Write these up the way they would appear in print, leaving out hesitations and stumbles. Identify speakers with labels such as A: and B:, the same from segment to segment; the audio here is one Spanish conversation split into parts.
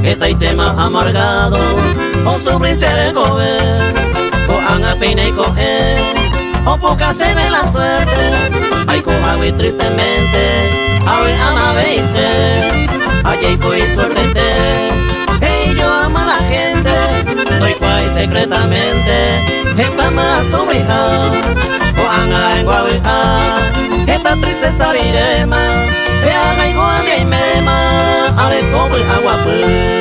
A: Esta y tema amargado, o sufrir se le comer, o anga peine y coger, o poca se ve la suerte. Ay, coja y tristemente, a ver, ama veise, ay, y suerte te. Hey, yo amo a la gente, doy cuay secretamente, esta más sobrija, o anga en guavija, esta tristeza virema, te haga igual de mema, a ver cómo el agua pues.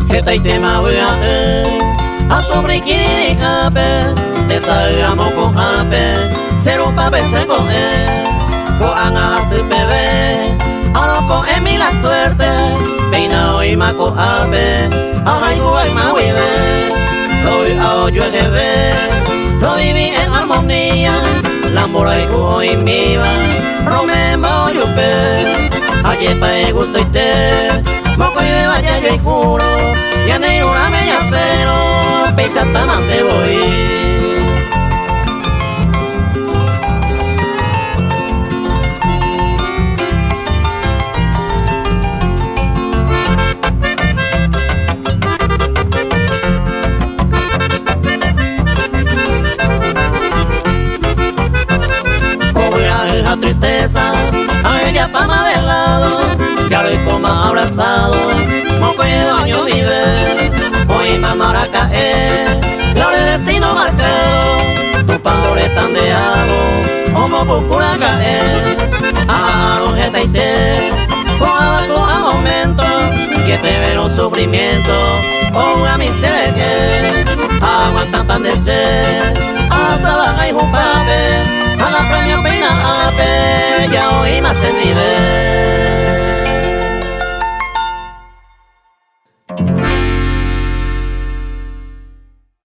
A: Esta y tema voy a sobre kiri kape, te salgamos con jape, cero pape se coge, ko anga se bebe, ahora coge mi la suerte, peina hoy ma ko ape, ay guay ma vive, hoy a yo de ver, lo viví en armonía, la mora y hoy mi va, romema yo pe, ayer pa gusto y te, moco y vaya yo y juro. Ya ni una media cero, pese hasta mante voy. Pobre a esa tristeza, a ella pama de lado, ya le coma abrazado, moco y baño vive, hoy mamá a caer, lo de destino marcado, tu pandore tan de agua, como procura caer.